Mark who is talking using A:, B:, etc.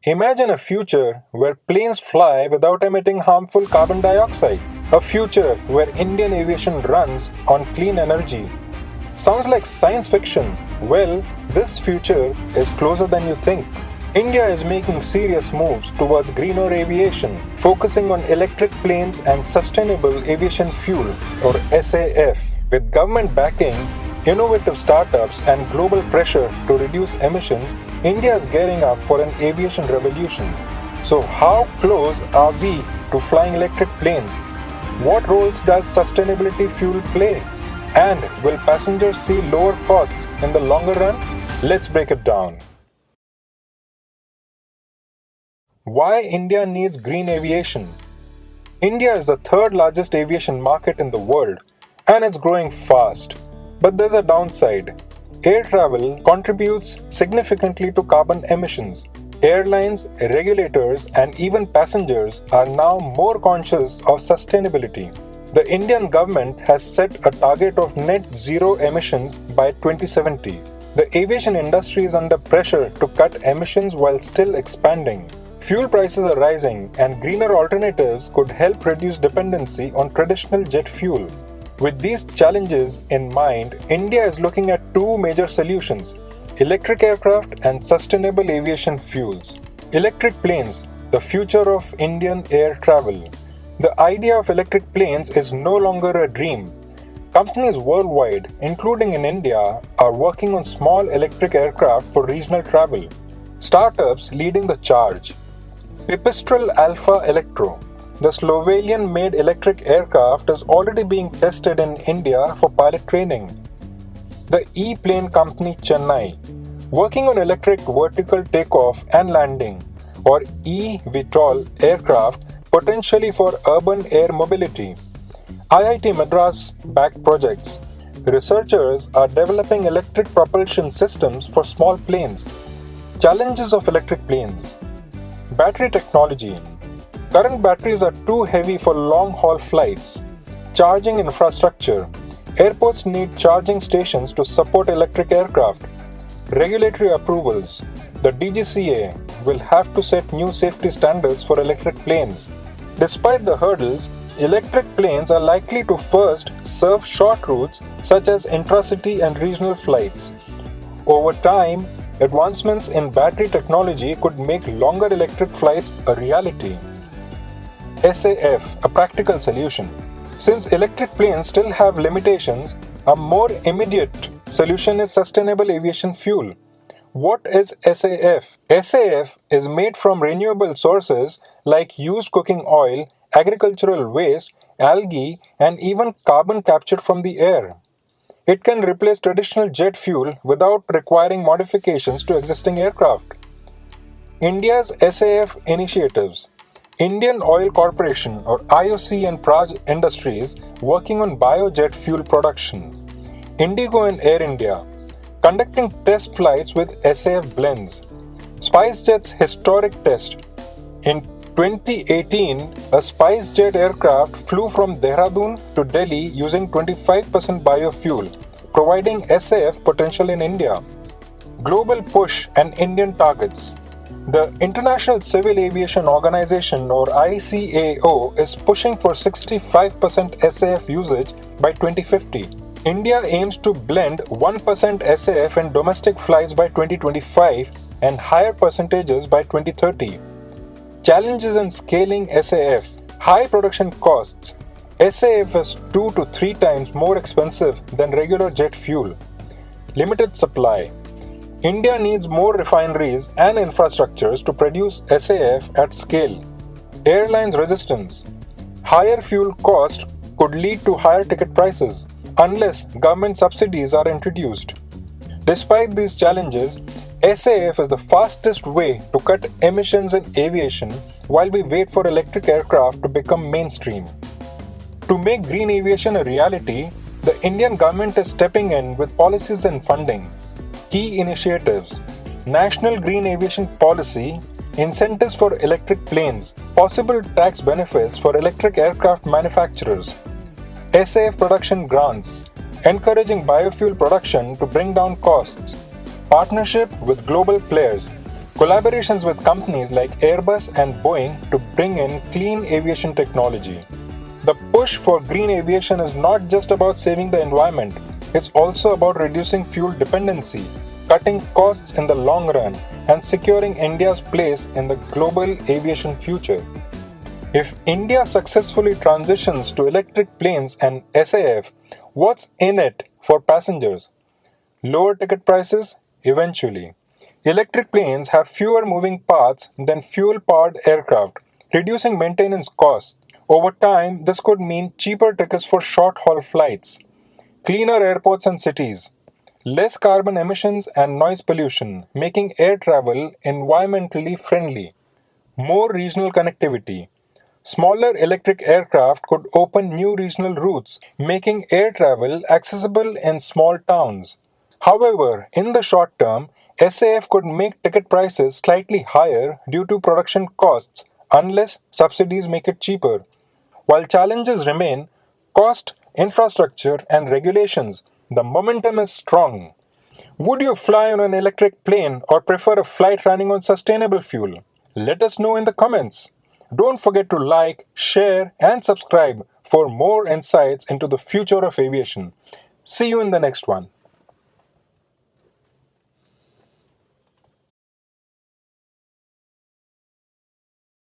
A: Imagine a future where planes fly without emitting harmful carbon dioxide. A future where Indian aviation runs on clean energy. Sounds like science fiction. Well, this future is closer than you think. India is making serious moves towards greener aviation, focusing on electric planes and sustainable aviation fuel, or SAF. With government backing, innovative startups, and global pressure to reduce emissions, India is gearing up for an aviation revolution. So, how close are we to flying electric planes? What roles does sustainability fuel play? And will passengers see lower costs in the longer run? Let's break it down. Why India needs green aviation? India is the third largest aviation market in the world, and it's growing fast. But there's a downside. Air travel contributes significantly to carbon emissions. Airlines, regulators, and even passengers are now more conscious of sustainability. The Indian government has set a target of net zero emissions by 2070. The aviation industry is under pressure to cut emissions while still expanding. Fuel prices are rising, and greener alternatives could help reduce dependency on traditional jet fuel. With these challenges in mind, India is looking at two major solutions: electric aircraft and sustainable aviation fuels. Electric planes, the future of Indian air travel. The idea of electric planes is no longer a dream. Companies worldwide, including in India, are working on small electric aircraft for regional travel. Startups leading the charge. Pipistrel Alpha Electro. The Slovenian-made electric aircraft is already being tested in India for pilot training. The E-Plane Company Chennai, working on electric vertical takeoff and landing, or eVTOL aircraft, potentially for urban air mobility. IIT Madras-backed projects. Researchers are developing electric propulsion systems for small planes. Challenges of electric planes. Battery technology. Current batteries are too heavy for long-haul flights. Charging infrastructure. Airports need charging stations to support electric aircraft. Regulatory approvals. The DGCA will have to set new safety standards for electric planes. Despite the hurdles, electric planes are likely to first serve short routes such as intracity and regional flights. Over time, advancements in battery technology could make longer electric flights a reality. SAF, a practical solution. Since electric planes still have limitations, a more immediate solution is sustainable aviation fuel. What is SAF? SAF is made from renewable sources like used cooking oil, agricultural waste, algae, and even carbon captured from the air. It can replace traditional jet fuel without requiring modifications to existing aircraft. India's SAF initiatives. Indian Oil Corporation, or IOC, and Praj Industries working on biojet fuel production. Indigo and Air India conducting test flights with SAF blends. SpiceJet's historic test. In 2018, a SpiceJet aircraft flew from Dehradun to Delhi using 25% biofuel, providing SAF potential in India. Global push and Indian targets. The International Civil Aviation Organization, or ICAO, is pushing for 65% SAF usage by 2050. India aims to blend 1% SAF in domestic flights by 2025 and higher percentages by 2030. Challenges in scaling SAF. High production costs. SAF is 2 to 3 times more expensive than regular jet fuel. Limited supply. India needs more refineries and infrastructures to produce SAF at scale. Airlines resistance. Higher fuel cost could lead to higher ticket prices unless government subsidies are introduced. Despite these challenges, SAF is the fastest way to cut emissions in aviation while we wait for electric aircraft to become mainstream. To make green aviation a reality, the Indian government is stepping in with policies and funding. Key initiatives: National Green Aviation Policy, incentives for electric planes, possible tax benefits for electric aircraft manufacturers, SAF production grants, encouraging biofuel production to bring down costs, partnership with global players, Collaborations with companies like Airbus and Boeing to bring in clean aviation technology. The push for green aviation is not just about saving the environment, it's also about reducing fuel dependency, cutting costs in the long run, and securing India's place in the global aviation future. If India successfully transitions to electric planes and SAF, what's in it for passengers? Lower ticket prices? Eventually. Electric planes have fewer moving parts than fuel powered aircraft, reducing maintenance costs. Over time, this could mean cheaper tickets for short haul flights, cleaner airports and cities, less carbon emissions and noise pollution, making air travel environmentally friendly, more regional connectivity. Smaller electric aircraft could open new regional routes, making air travel accessible in small towns. However, in the short term, SAF could make ticket prices slightly higher due to production costs unless subsidies make it cheaper. While challenges remain, cost, infrastructure, and regulations, the momentum is strong. Would you fly on an electric plane or prefer a flight running on sustainable fuel? Let us know in the comments. Don't forget to like, share, and subscribe for more insights into the future of aviation. See you in the next one.